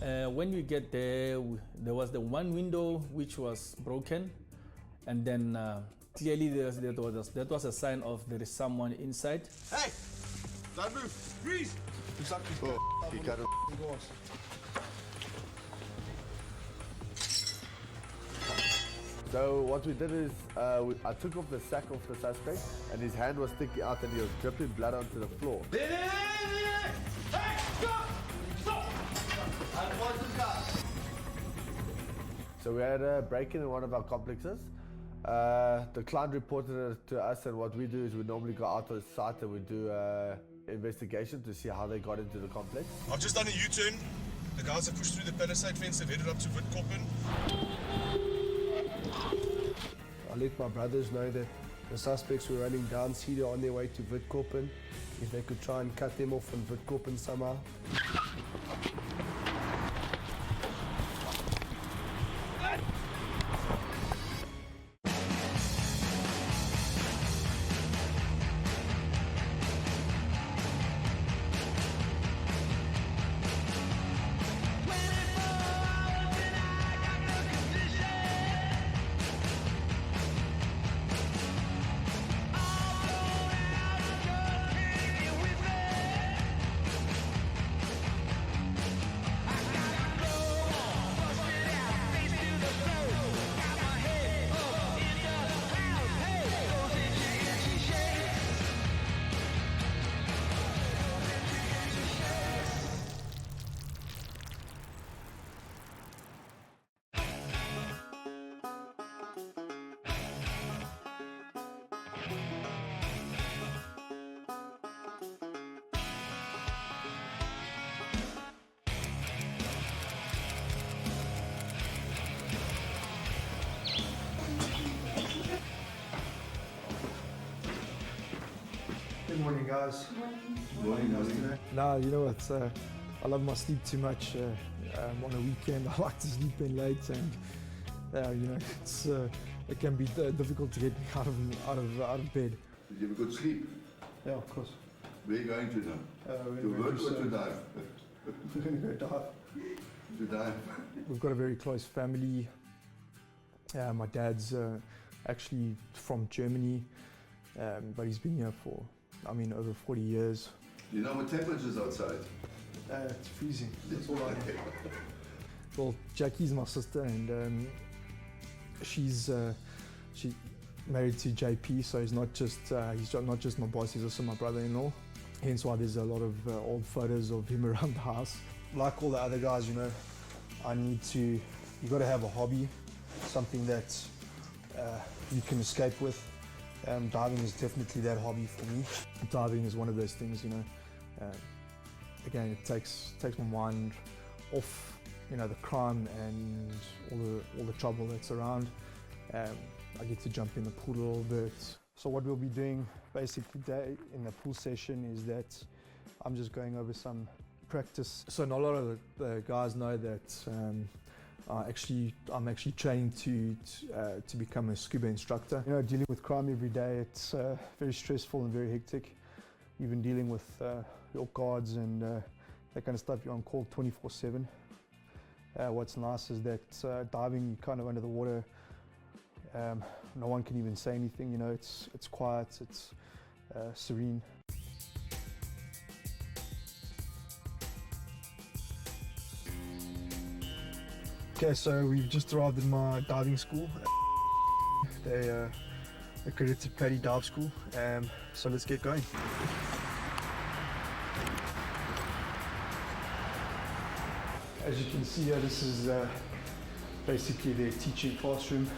When we get there, there was the one window which was broken, and then clearly that was a sign of there is someone inside. Hey! Don't move! Freeze! Oh, you got it. So what we did is, I took off the sack of the suspect, and his hand was sticking out, and he was dripping blood onto the floor. Hey! Stop! Stop! So we had a break-in one of our complexes. The client reported it to us, and what we do is we normally go out on the site and we do investigation to see how they got into the complex. I've just done a U-turn. The guys have pushed through the palisade fence, they've headed up to Witkoppen. I let my brothers know that the suspects were running down Cedar on their way to Witkoppen. If they could try and cut them off from Witkoppen somehow. Good morning, guys. Good morning. No, you know what? I love my sleep too much. On a weekend, I like to sleep in late, and you know, it can be difficult to get me out of bed. Did you have a good sleep? Yeah, of course. Where are you going to now? To work or to dive? We're going to go dive. To dive. We've got a very close family. My dad's actually from Germany, but he's been here for, over 40 years. You know what temperature is outside? It's freezing. That's all I know. Well, Jackie's my sister, and she's married to JP, so he's not just my boss, he's also my brother-in-law. Hence why there's a lot of old photos of him around the house. Like all the other guys, you know, you got to have a hobby, something that you can escape with. Diving is definitely that hobby for me. Diving is one of those things, you know. Again, it takes my mind off, you know, the crime and all the trouble that's around. I get to jump in the pool a little bit. So what we'll be doing basically today in the pool session is that I'm just going over some practice. So not a lot of the guys know that I'm actually training to become a scuba instructor. You know, dealing with crime every day, it's very stressful and very hectic. Even dealing with your guards and that kind of stuff, you're on call 24/7. What's nice is that diving, you're kind of under the water. No one can even say anything, you know, it's quiet, it's serene. Okay, so we've just arrived in my diving school. They accredited Paddy Dive School, so let's get going. As you can see here, this is basically their teaching classroom.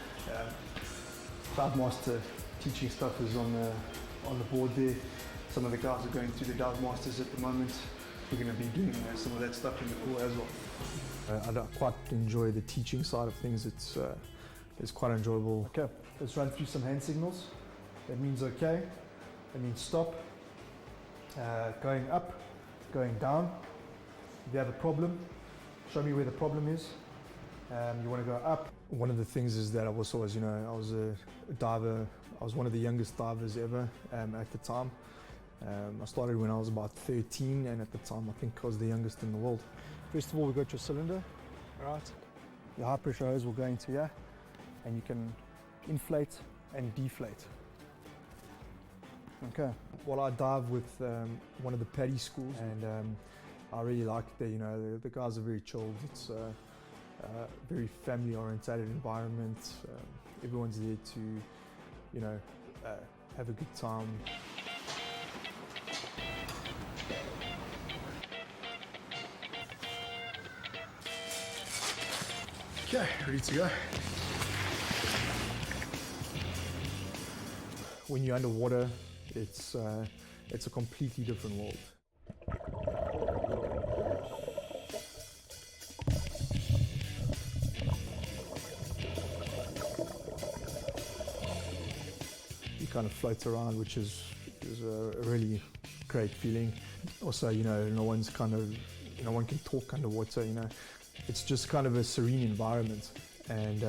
Dive Master teaching stuff is on the board there. Some of the guys are going through the Dive Masters at the moment. We're going to be doing some of that stuff in the pool as well. I quite enjoy the teaching side of things. It's quite enjoyable. Okay, let's run through some hand signals. That means okay. That means stop. Going up, going down. If you have a problem, show me where the problem is. You want to go up. One of the things is that I was always, you know, I was a diver. I was one of the youngest divers ever at the time. I started when I was about 13, and at the time I think I was the youngest in the world. First of all, we've got your cylinder, right? Your high pressure hose will go into here, and you can inflate and deflate. Okay. Well, I dive with one of the paddy schools, and I really like it there. You know, the guys are very chilled. It's a very family-orientated environment. Everyone's there to, you know, have a good time. Okay, ready to go. When you're underwater, it's a completely different world. You kind of float around, which is a really great feeling. Also, you know, no one can talk underwater. You know, it's just kind of a serene environment, and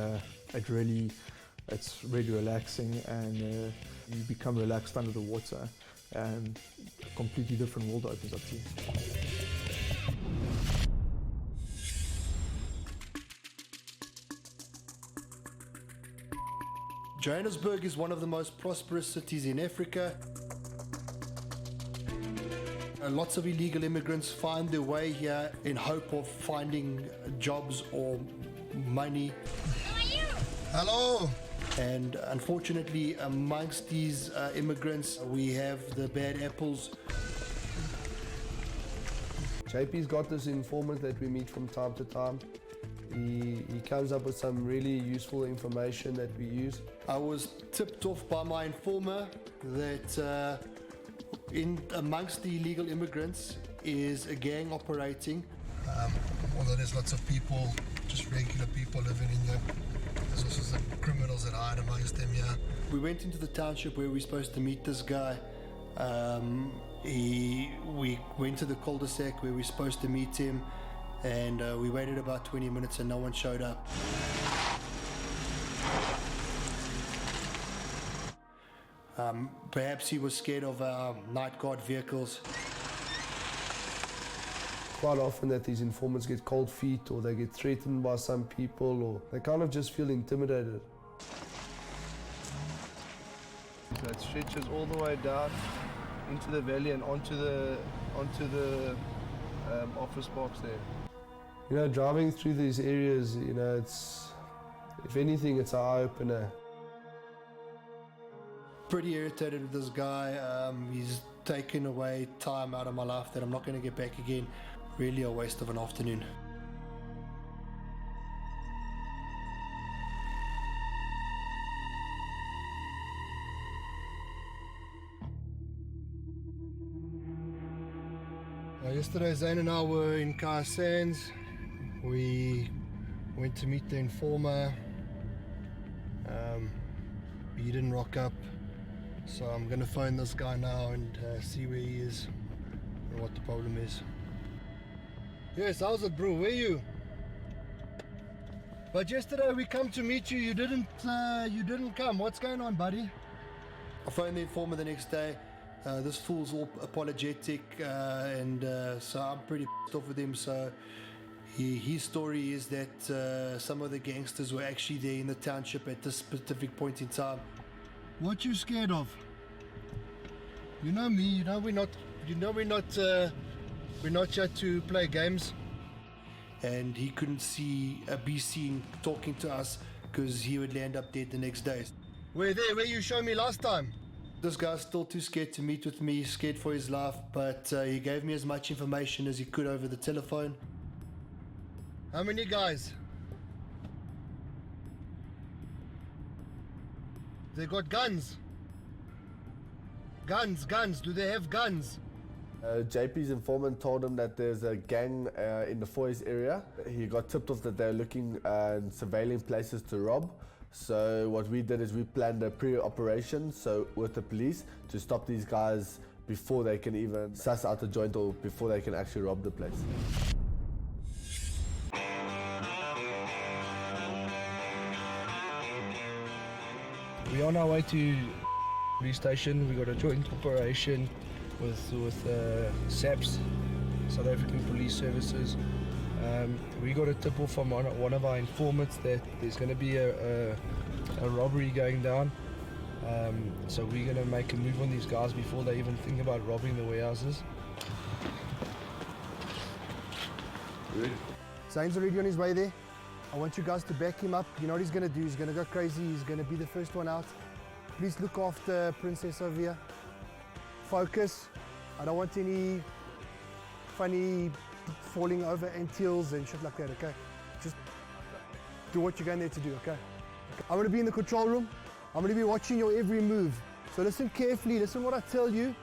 it's really relaxing, and you become relaxed under the water, and a completely different world opens up to you. Johannesburg is one of the most prosperous cities in Africa. Lots of illegal immigrants find their way here in hope of finding jobs or money. How are you? Hello! And unfortunately, amongst these immigrants, we have the bad apples. JP's got this informant that we meet from time to time. He comes up with some really useful information that we use. I was tipped off by my informer that amongst the illegal immigrants is a gang operating. Although there's lots of people, just regular people living in there. There's also some criminals that hide amongst them, yeah. We went into the township where we were supposed to meet this guy. We went to the cul-de-sac where we were supposed to meet him, and we waited about 20 minutes and no one showed up. Perhaps he was scared of our night guard vehicles. Quite often that these informants get cold feet, or they get threatened by some people, or they kind of just feel intimidated. So it stretches all the way down into the valley and onto the office box there. You know, driving through these areas, you know, it's, if anything, it's an eye-opener. Pretty irritated with this guy. He's taken away time out of my life that I'm not going to get back again. Really a waste of an afternoon. Yesterday, Zane and I were in Kaya Sands. We went to meet the informer. He didn't rock up, so I'm going to phone this guy now and see where he is and what the problem is. Yes, how's it, bro? Where are you? But yesterday we come to meet you. You didn't come. What's going on, buddy? I phoned the informer the next day. This fool's all apologetic, and so I'm pretty pissed off with him. So his story is that some of the gangsters were actually there in the township at this specific point in time. What you scared of? You know me. You know we're not here to play games. And he couldn't be seen talking to us because he would land up dead the next day. Where you showed me last time? This guy's still too scared to meet with me, scared for his life, but he gave me as much information as he could over the telephone. How many guys? They got guns. Guns. Do they have guns? JP's informant told him that there's a gang in the Foy's area. He got tipped off that they're looking and surveilling places to rob. So what we did is we planned a pre-operation with the police to stop these guys before they can even suss out the joint or before they can actually rob the place. We're on our way to police station. We got a joint operation with SAPS, South African Police Services. We got a tip off from one of our informants that there's going to be a robbery going down. So we're going to make a move on these guys before they even think about robbing the warehouses. Zane's already on his way there. I want you guys to back him up. You know what he's going to do? He's going to go crazy. He's going to be the first one out. Please look after Princess over here. Focus. I don't want any funny falling over antilles and shit like that, okay? Just do what you're going there to do, okay? I'm going to be in the control room. I'm going to be watching your every move. So listen carefully. Listen what I tell you.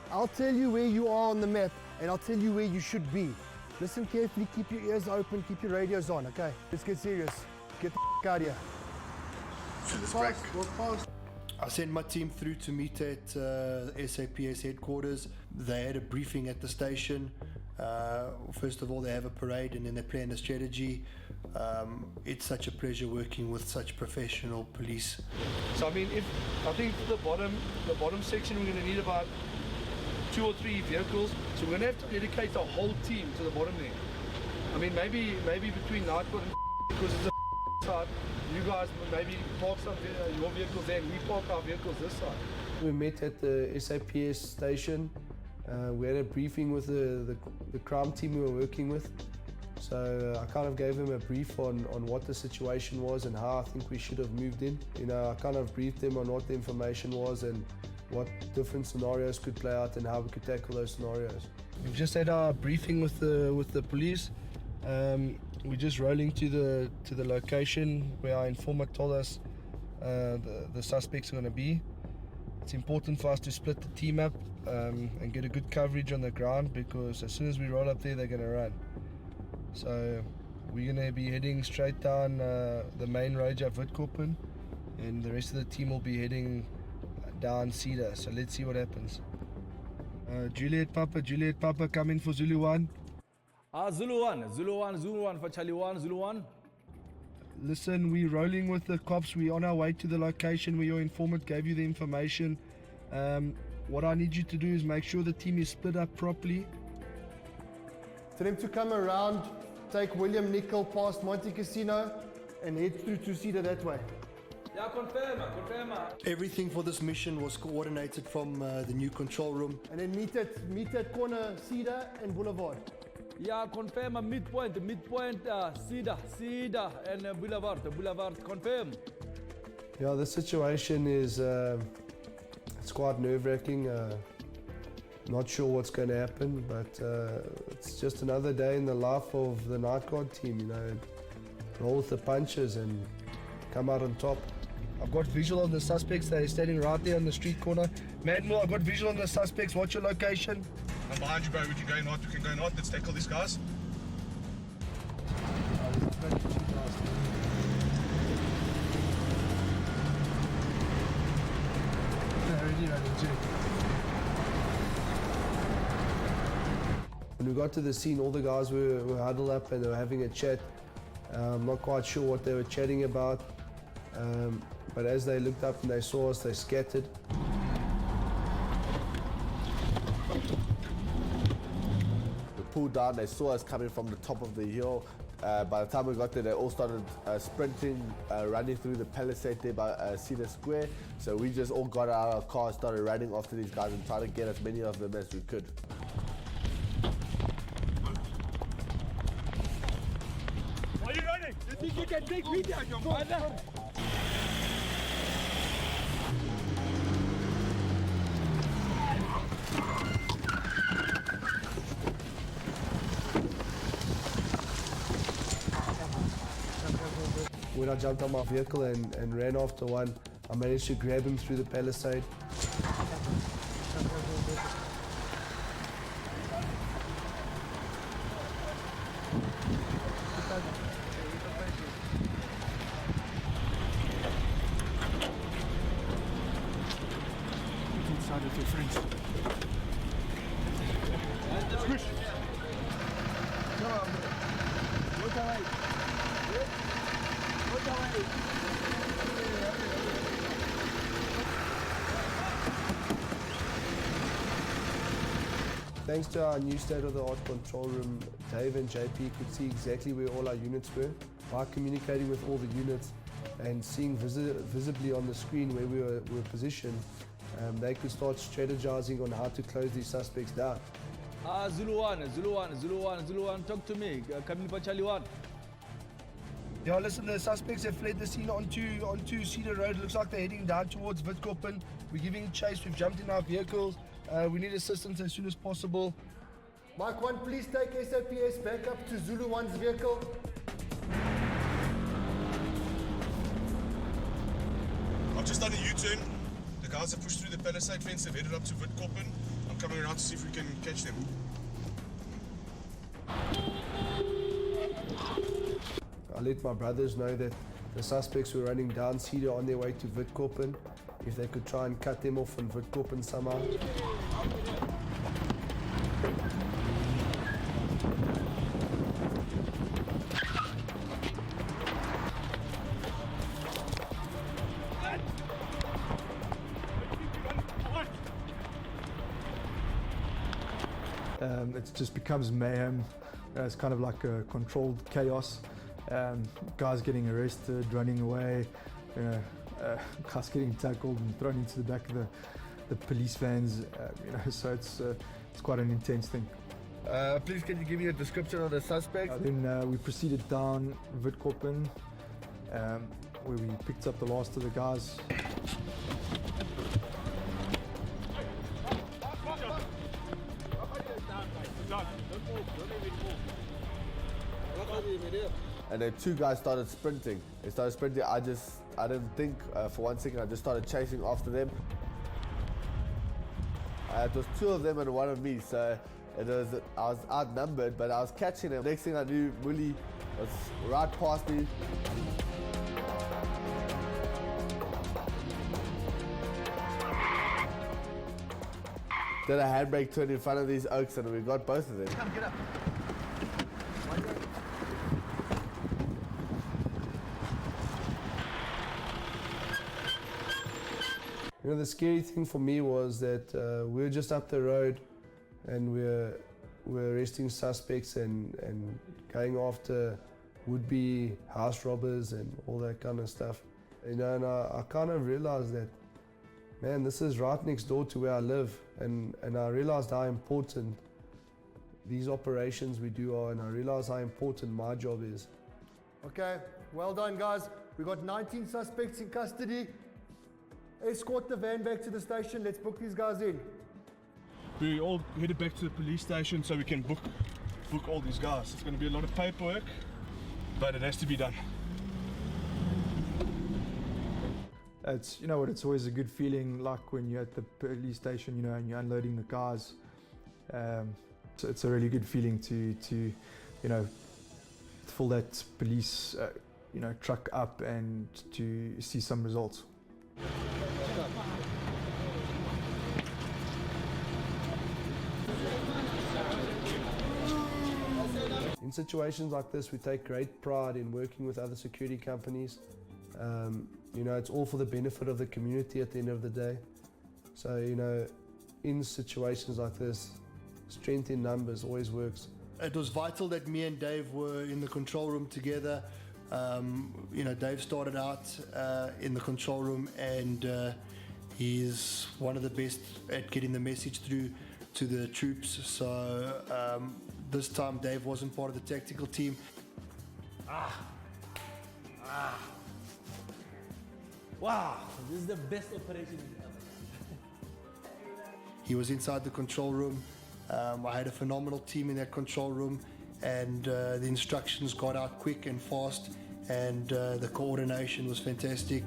I'll tell you where you are on the map, and I'll tell you where you should be. Listen carefully, keep your ears open, keep your radios on, okay? Let's get serious. Get the out of here. I sent my team through to meet at SAPS headquarters. They had a briefing at the station. First of all, they have a parade and then they plan a strategy. It's such a pleasure working with such professional police. So I mean, I think for the bottom section, we're going to need about 2 or 3 vehicles, so we're going to have to dedicate the whole team to the bottom there. I mean, maybe between Nightclub and because it's a side, you guys maybe park some your vehicles there and we park our vehicles this side. We met at the SAPS station. We had a briefing with the crime team we were working with. So I kind of gave them a brief on what the situation was and how I think we should have moved in. You know, I kind of briefed them on what the information was and what different scenarios could play out and how we could tackle those scenarios. We've just had our briefing with the police. We're just rolling to the location where our informant told us the suspects are going to be. It's important for us to split the team up and get a good coverage on the ground, because as soon as we roll up there, they're going to run. So we're going to be heading straight down the main road of Witkoppen, and the rest of the team will be heading down Cedar. So let's see what happens. Juliet Papa, come in for Zulu 1. Zulu 1 for Charlie 1, Zulu 1. Listen, we're rolling with the cops. We're on our way to the location where your informant gave you the information. What I need you to do is make sure the team is split up properly. Tell them to come around, take William Nickel past Monte Casino and head through to Cedar that way. Yeah, confirm. Everything for this mission was coordinated from the new control room. And then meet at corner Cedar and Boulevard. Yeah, confirm a midpoint, Cedar and Boulevard, confirm. Yeah, the situation is it's quite nerve-wracking. Not sure what's going to happen, but it's just another day in the life of the night guard team, you know. Roll with the punches and come out on top. I've got visual on the suspects. They're standing right there on the street corner. Manuel, I've got visual on the suspects. What's your location? I'm behind you, bro. We can go north. Let's tackle these guys. When we got to the scene, all the guys were huddled up and they were having a chat. I'm not quite sure what they were chatting about, but as they looked up and they saw us, they scattered. We pulled down, they saw us coming from the top of the hill. By the time we got there, they all started sprinting, running through the palisade there by Cedar Square. So we just all got out of our car, started running after these guys and trying to get as many of them as we could. Why are you running? You think you can take me down, your mother? When I jumped on my vehicle and ran after one, I managed to grab him through the palisade. Inside with your friends. Push. Come on. Look away. Look away. Thanks to our new state-of-the-art control room, Dave and JP could see exactly where all our units were. By communicating with all the units and seeing visibly on the screen where we were positioned, they could start strategizing on how to close these suspects down. Zulu 1, talk to me. Coming for Charlie 1. Yeah, listen, the suspects have fled the scene onto Cedar Road. Looks like they're heading down towards Witkoppen. We're giving chase. We've jumped in our vehicles. We need assistance as soon as possible. Mike 1, please take SAPS back up to Zulu 1's vehicle. I've just done a U-turn. The guys have pushed through the palisade fence. They've headed up to Witkoppen. I'm coming around to see if we can catch them. I let my brothers know that the suspects were running down Cedar on their way to Witkoppen. If they could try and cut them off from Witkoppen somehow. It just becomes mayhem. It's kind of like a controlled chaos. Guys getting arrested, running away, guys getting tackled and thrown into the back of the police vans. So it's quite an intense thing. Please, can you give me a description of the suspects? Then we proceeded down Witkoppen, where we picked up the last of the guys. And then two guys started sprinting. They started sprinting. I didn't think for 1 second. I just started chasing after them. It was two of them and one of me. So I was outnumbered, but I was catching them. Next thing I knew, Mully was right past me. Did a handbrake turn in front of these oaks and we got both of them. Come, get up. You know, the scary thing for me was that we were just up the road and we're arresting suspects and going after would-be house robbers and all that kind of stuff. You know, and I kind of realized that, man, this is right next door to where I live, and I realized how important these operations we do are, and I realized how important my job is. Okay, well done, guys. We got 19 suspects in custody. Escort the van back to the station. Let's book these guys in. We all headed back to the police station so we can book all these guys. It's going to be a lot of paperwork, but it has to be done. It's, you know what, it's always a good feeling, like when you're at the police station, you know, and you're unloading the cars. So it's a really good feeling to you know, fill that police you know, truck up and to see some results. In situations like this, we take great pride in working with other security companies. You know, it's all for the benefit of the community at the end of the day. So, you know, in situations like this, strength in numbers always works. It was vital that me and Dave were in the control room together. You know, Dave started out in the control room, and he's one of the best at getting the message through to the troops. So this time Dave wasn't part of the tactical team. Wow, this is the best operation we've ever done. He was inside the control room. I had a phenomenal team in that control room, and the instructions got out quick and fast, and the coordination was fantastic.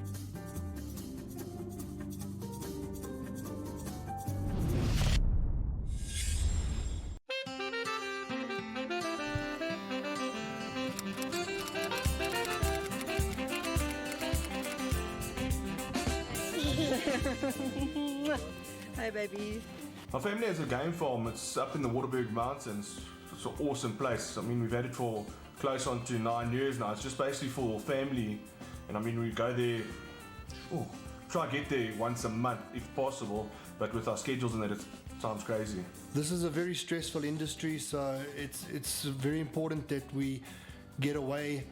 Hi, babies. My family has a game farm. It's up in the Waterberg Mountains. It's an awesome place. I mean, we've had it for close on to 9 years now. It's just basically for family. And I mean, we go there, try to get there once a month if possible. But with our schedules and that, it's Sounds crazy. This is a very stressful industry, so it's very important that we get away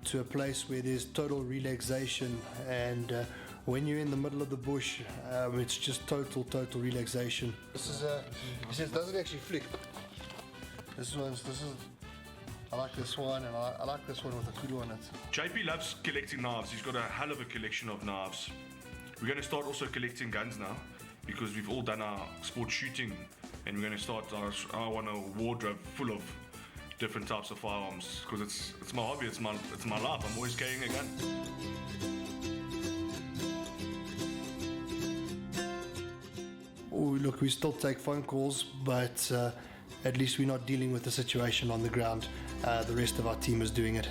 to a place where there's total relaxation, and when you're in the middle of the bush, it's just total relaxation. This is he says it doesn't actually flick. I like this one, and I like this one with a kudu on it. JP loves collecting knives. He's got a hell of a collection of knives. We're going to start also collecting guns now, because we've all done our sport shooting, and we're going to start I want a wardrobe full of different types of firearms, because it's my hobby, it's my life. I'm always carrying a gun. Oh, look, we still take phone calls, but at least we're not dealing with the situation on the ground. The rest of our team is doing it.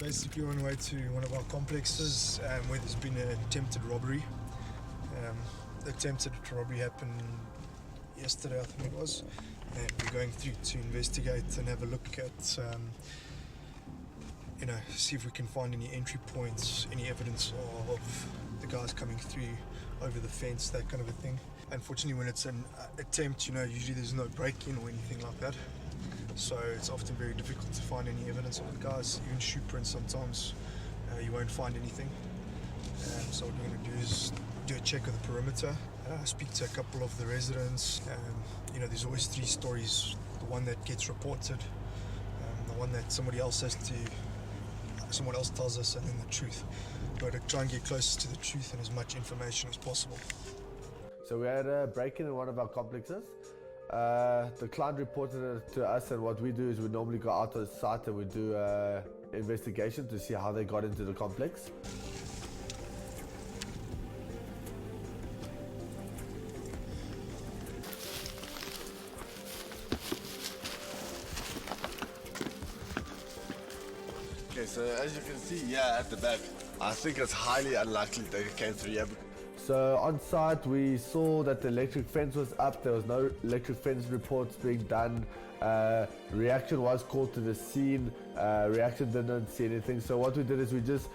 Basically on the way to one of our complexes where there's been an attempted robbery. The attempted robbery happened yesterday, I think it was, and we're going through to investigate and have a look at, see if we can find any entry points, any evidence of the guys coming through over the fence, that kind of a thing. Unfortunately, when it's an attempt, usually there's no break-in or anything like that. So it's often very difficult to find any evidence of the guys. Even shoe prints, sometimes you won't find anything. So what we're going to do is do a check of the perimeter, speak to a couple of the residents. There's always three stories: the one that gets reported, the one that someone else tells us, and then the truth. But to try and get closest to the truth and as much information as possible. So we had a break-in in one of our complexes. The client reported it to us, and what we do is we normally go out to the site and we do investigation to see how they got into the complex. Okay, so as you can see here at the back, I think it's highly unlikely they came through here. So on site we saw that the electric fence was up. There was no electric fence reports being done. Reaction was called to the scene. Reaction didn't see anything. So what we did is we just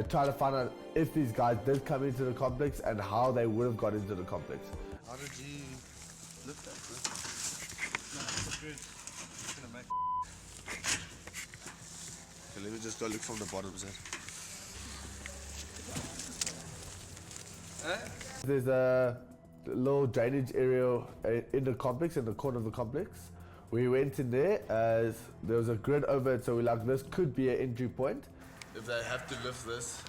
tried to find out if these guys did come into the complex and how they would have got into the complex. How did you lift that? No, it's good. It's gonna make. Okay, let me just go look from the bottom side. There's a little drainage area in the complex, in the corner of the complex. We went in there as there was a grid over it, so we're like, this could be an entry point. If they have to lift this,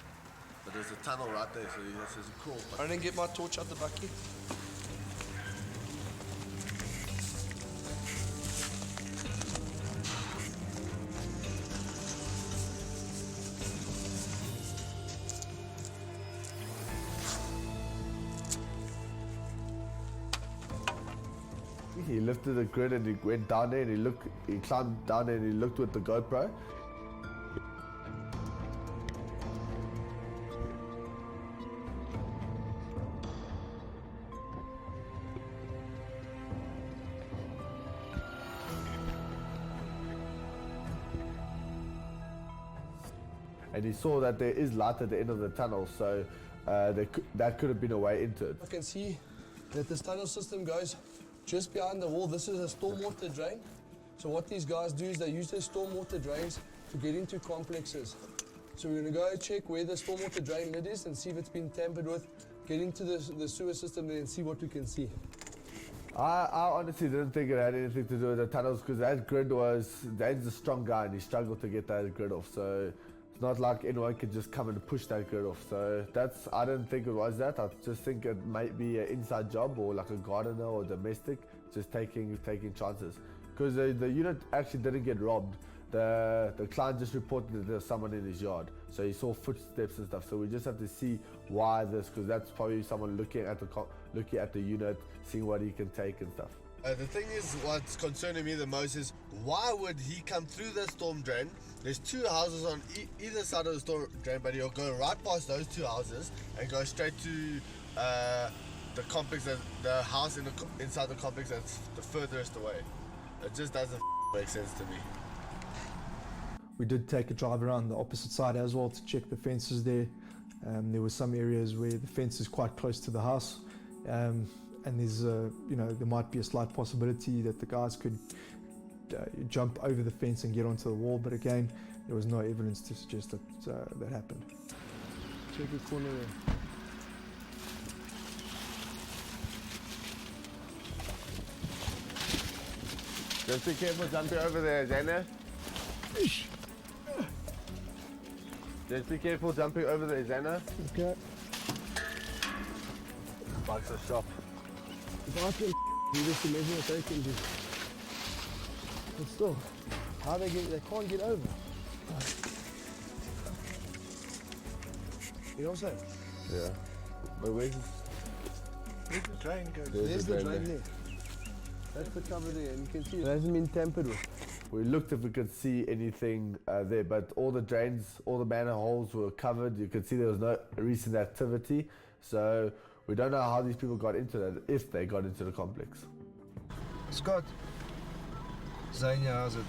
but there's a tunnel right there, so this is cool. I didn't get my torch out the bucket. He lifted the grid and he went down there and he climbed down there and he looked with the GoPro. And he saw that there is light at the end of the tunnel, so that could have been a way into it. I can see that this tunnel system goes just behind the wall. This is a stormwater drain. So what these guys do is they use their stormwater drains to get into complexes. So we're going to go check where the stormwater drain lid is and see if it's been tampered with, get into the sewer system there and see what we can see. I honestly didn't think it had anything to do with the tunnels, because that grid Dane's a strong guy and he struggled to get that grid off. So it's not like anyone could just come and push that grid off. So I didn't think it was that. I just think it might be an inside job or like a gardener or domestic just taking chances. Because the unit actually didn't get robbed. The client just reported that there's someone in his yard. So he saw footsteps and stuff. So we just have to see why this, because that's probably someone looking at the unit, seeing what he can take and stuff. The thing is, what's concerning me the most is why would he come through the storm drain? There's two houses on either side of the storm drain, but he'll go right past those two houses and go straight to the complex, the house inside the complex that's the furthest away. It just doesn't make sense to me. We did take a drive around the opposite side as well to check the fences there. There were some areas where the fence is quite close to the house, and there's there might be a slight possibility that the guys could jump over the fence and get onto the wall, but again, there was no evidence to suggest that that happened. Check the corner there. Just be careful jumping over there, Zana. Just be careful jumping over there, Zana. Okay. Bugs are sharp. If I can do this, imagine what they can do. But still, how they can't get over. You know what I'm saying? Yeah. But where's the drain go? There's the drain there. That's the cover there, and you can see it hasn't been tampered with. We looked if we could see anything there, but all the drains, all the manholes were covered. You could see there was no recent activity. So we don't know how these people got into that, if they got into the complex. Scott. Zania, how's it?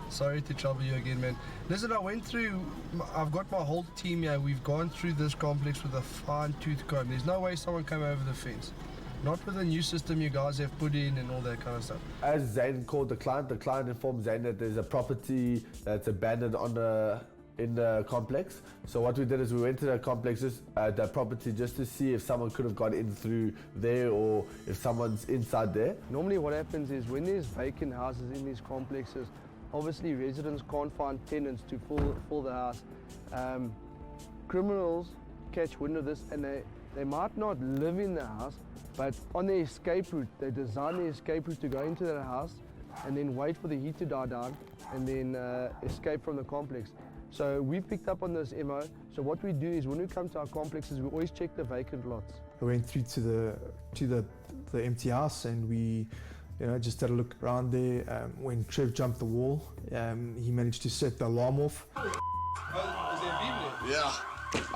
Sorry to trouble you again, man. Listen, I've got my whole team here. We've gone through this complex with a fine-tooth comb. There's no way someone came over the fence. Not with the new system you guys have put in and all that kind of stuff. As Zane called the client informed Zane that there's a property that's abandoned in the complex. So what we did is we went to the complexes, that property, just to see if someone could have got in through there or if someone's inside there. Normally what happens is when there's vacant houses in these complexes, obviously residents can't find tenants to fill the house. Criminals catch wind of this and they might not live in the house, but on their escape route, they design the escape route to go into that house and then wait for the heat to die down and then escape from the complex. So we picked up on this MO. So what we do is when we come to our complexes, we always check the vacant lots. I went through to the empty house and we just had a look around there. When Trev jumped the wall, he managed to set the alarm off. Is there a beam there? Yeah.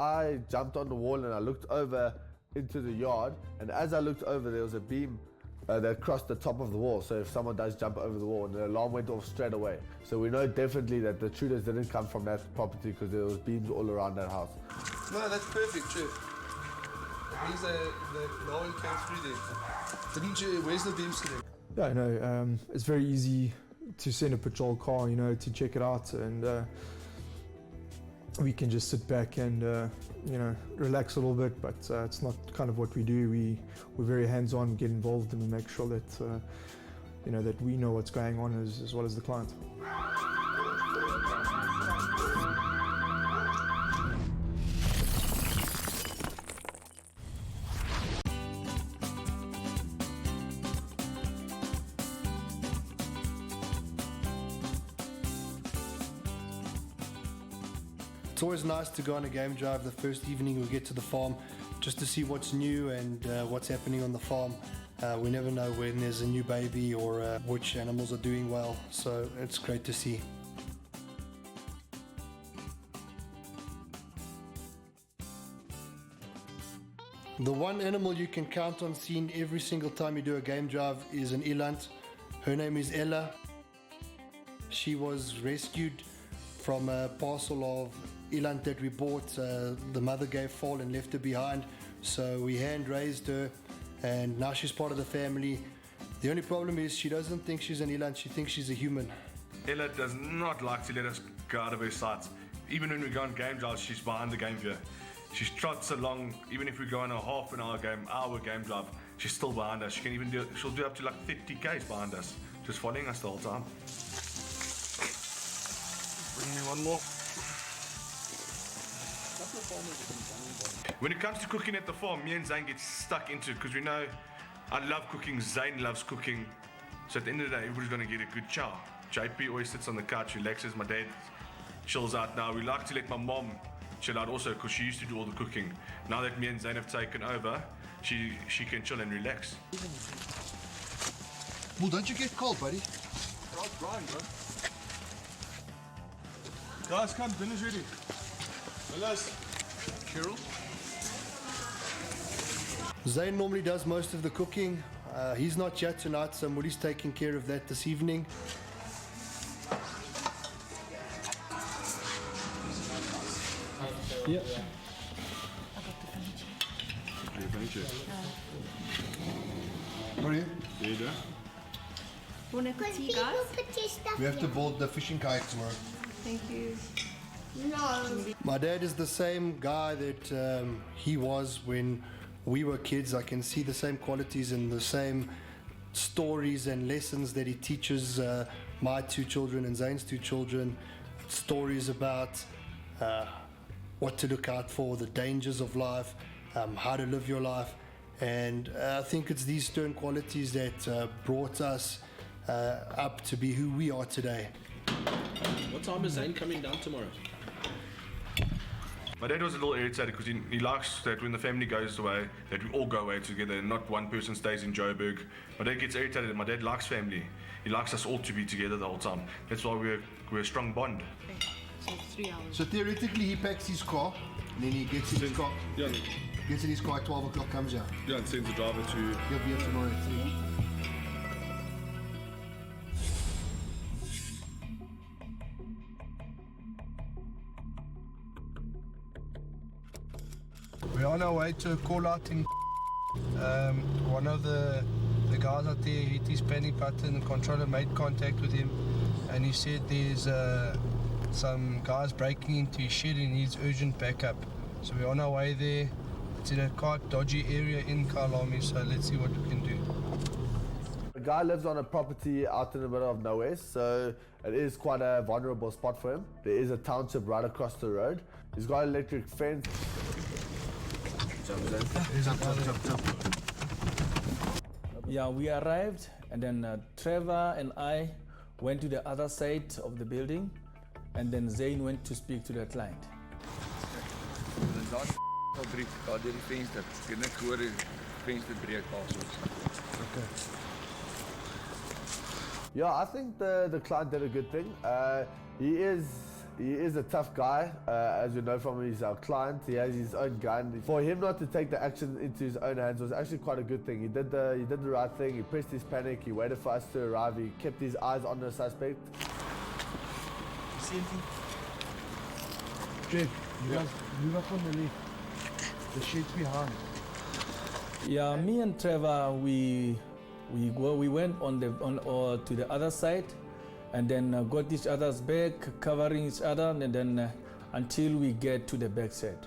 I jumped on the wall and I looked over into the yard, and as I looked over, there was a beam that crossed the top of the wall. So if someone does jump over the wall, and the alarm went off straight away. So we know definitely that the intruders didn't come from that property because there was beams all around that house. No, that's perfect, Trev. It means that no one came through there. Where's the beams today? Yeah, no, it's very easy to send a patrol car, to check it out, and we can just sit back and relax a little bit. But it's not kind of what we do. We're very hands-on, get involved, and we make sure that that we know what's going on as well as the client. It's always nice to go on a game drive the first evening we get to the farm, just to see what's new and what's happening on the farm. We never know when there's a new baby or which animals are doing well, so it's great to see. The one animal you can count on seeing every single time you do a game drive is an eland. Her name is Ella. She was rescued from a parcel of eland that we bought. The mother gave foal and left her behind, so we hand raised her and now she's part of the family. The only problem is she doesn't think she's an eland, she thinks she's a human. Ella does not like to let us go out of her sight. Even when we go on game drives, she's behind the game view. She trots along, even if we go on a half an hour game drive, she's still behind us. She'll do up to like 30 k's behind us, just following us the whole time. Bring me one more. When it comes to cooking at the farm, me and Zane get stuck into it because we know I love cooking, Zane loves cooking. So at the end of the day, everybody's going to get a good chow. JP always sits on the couch, relaxes. My dad chills out now. We like to let my mom chill out also because she used to do all the cooking. Now that me and Zane have taken over, she can chill and relax. Well, don't you get cold, buddy? I'm blind, bro. Guys, come, dinner's ready. Fellas. Cheryl. Zane normally does most of the cooking. He's not here tonight, so Moody's taking care of that this evening. Yeah. What are you? There you go. Want a tea, guys? We have to board the fishing kayak tomorrow. Thank you. My dad is the same guy that he was when we were kids. I can see the same qualities and the same stories and lessons that he teaches my two children and Zane's two children. Stories about what to look out for, the dangers of life, how to live your life. And I think it's these stern qualities that brought us up to be who we are today. What time is Zane coming down tomorrow? My dad was a little irritated because he likes that when the family goes away, that we all go away together and not one person stays in Joburg. My dad gets irritated. My dad likes family. He likes us all to be together the whole time. That's why we're a strong bond. So 3 hours. So theoretically, he packs his car, and then he gets in his car. Yeah. Gets in his car at 12 o'clock, comes here. Yeah, and sends the driver to... He'll be here tomorrow at 3. We're on our way to a call out in one of the guys out there hit his panic button. The controller made contact with him and he said there's some guys breaking into his shed and needs urgent backup. So we're on our way there. It's in a quite dodgy area in Kalami, so let's see what we can do. The guy lives on a property out in the middle of nowhere, so it is quite a vulnerable spot for him. There is a township right across the road. He's got an electric fence. Yeah, we arrived, and then Trevor and I went to the other side of the building, and then Zane went to speak to the client. Yeah, I think the client did a good thing. He is a tough guy, as you know from his client. He has his own gun. For him not to take the action into his own hands was actually quite a good thing. He did the right thing. He pressed his panic. He waited for us to arrive. He kept his eyes on the suspect. You see anything? Jed, you guys move up on the left. The shed's behind. Yeah, me and Trevor, we went to the other side, and then got each other's back, covering each other, and then until we get to the back side.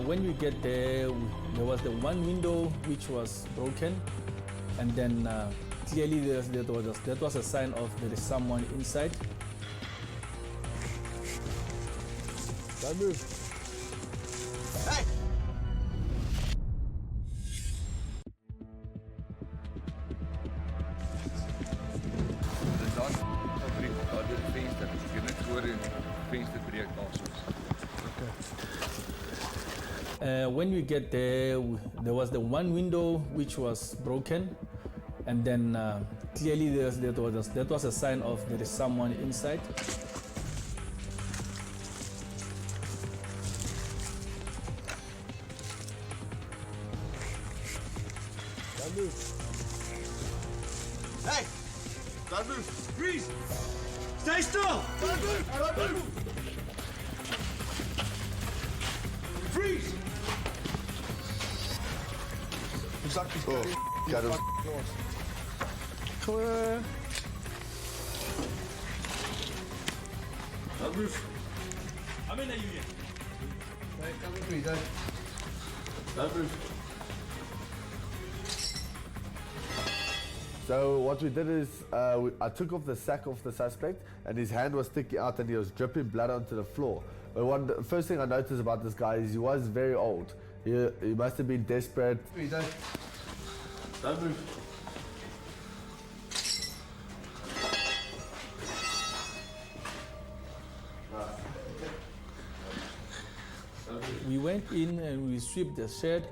When we get there was the one window which was broken, and then clearly that was a sign of there is someone inside. Don't move. Hey! When we get there was the one window which was broken, and then clearly that was a sign of there is someone inside. Don't move. Hey! Don't move! Freeze! Stay still! Don't move! Don't move! Freeze! Oh, got him. Clear. Don't move. How many are you here? Come with me, Dave. Don't move. So what we did is I took off the sack of the suspect and his hand was sticking out and he was dripping blood onto the floor. But the first thing I noticed about this guy is he was very old. He must have been desperate. Don't move. We went in and we swept the shed.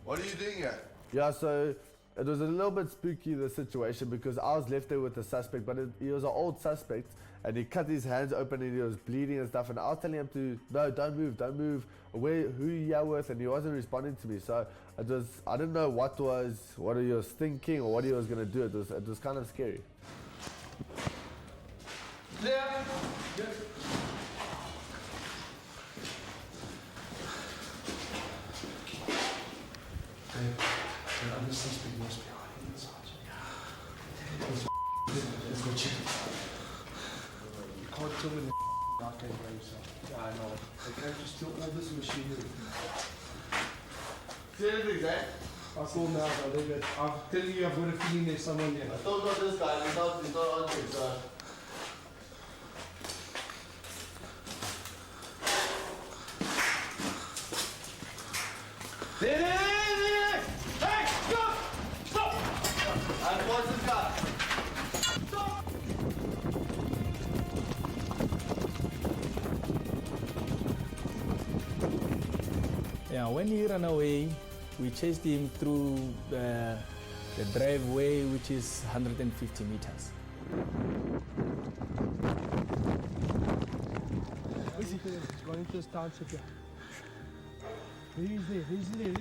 What are you doing here? Yeah, so it was a little bit spooky, the situation, because I was left there with the suspect, but he was an old suspect and he cut his hands open and he was bleeding and stuff, and I was telling him to, no, don't move, who you here with, and he wasn't responding to me. So I didn't know what he was thinking or what he was going to do. It was kind of scary. The other suspect must be hiding inside. Let's go check. You can't tell me I can't by yourself. Yeah, I know. They can't just steal all this machinery. See anything, Zach? I saw now, I'm telling you, I've got a feeling there's someone there. I still got this guy, he's not answering, so... There! Hey, stop! Stop! And what's this guy? Stop! Yeah, when he ran away, we chased him through the driveway, which is 150 meters. He's going into this township here. He's there.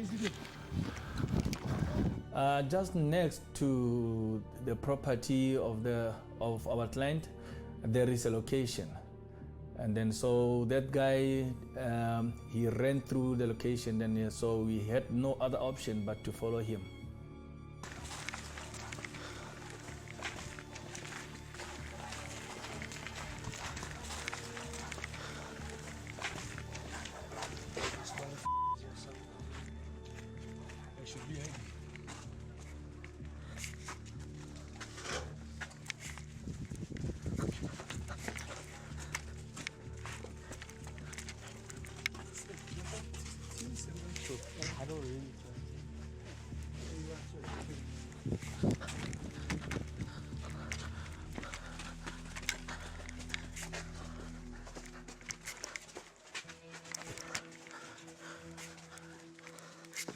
Just next to the property of our client, there is a location, and then so that guy he ran through the location, and so we had no other option but to follow him.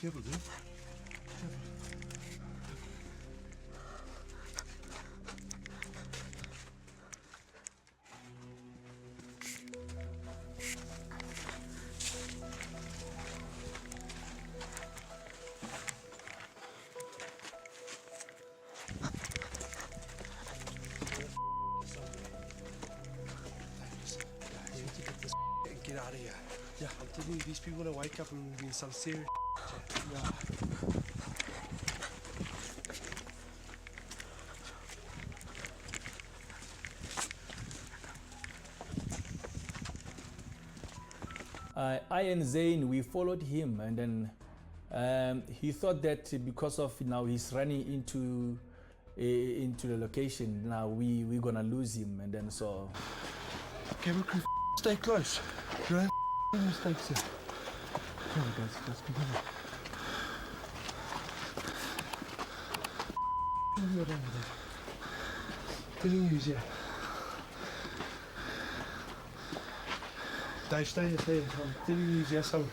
Careful, dude. Get out of here. Yeah, I'm telling you, these people are gonna wake up and we'll be in some serious yeah. I and Zayn, we followed him, and then he thought that because of now he's running into the location, now we're gonna lose him, and then so. Camera crew, stay close. You don't have mistakes here. Come on, guys, let's continue. Telling you, yeah. Dave, stay here. I'm telling you, yeah, so.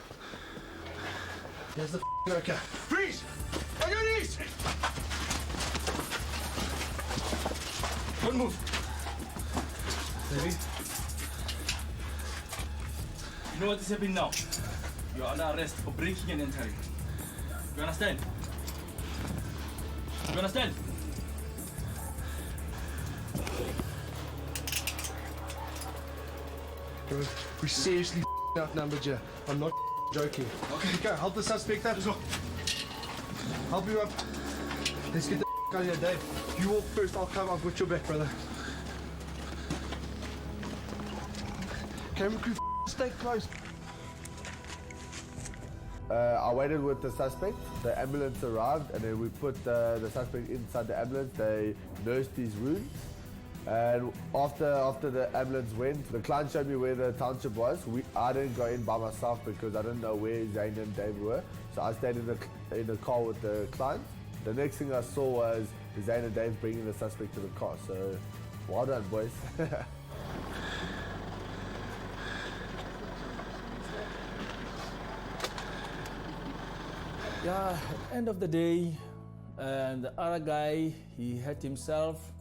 There's the worker. Freeze! On your knees! Don't move. Baby. You know what is happening now? You are under arrest for breaking and entering. You understand? You understand? Bro, we're seriously outnumbered here. I'm not joking. Okay, help the suspect up. Help you up. Let's get the out of here, Dave. You walk first, I've got your back, brother. Camera crew, stay close. I waited with the suspect. The ambulance arrived, and then we put the suspect inside the ambulance. They nursed his wounds. And after the ambulance went, the client showed me where the township was. I didn't go in by myself because I didn't know where Zane and Dave were. So I stayed in the car with the client. The next thing I saw was Zane and Dave bringing the suspect to the car. So, well done, boys. Yeah, end of the day, and the other guy, he hurt himself,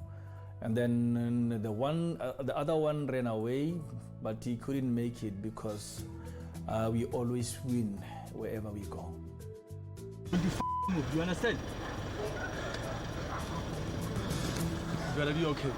and then the other one ran away, but he couldn't make it because we always win wherever we go. You understand? You gotta be okay.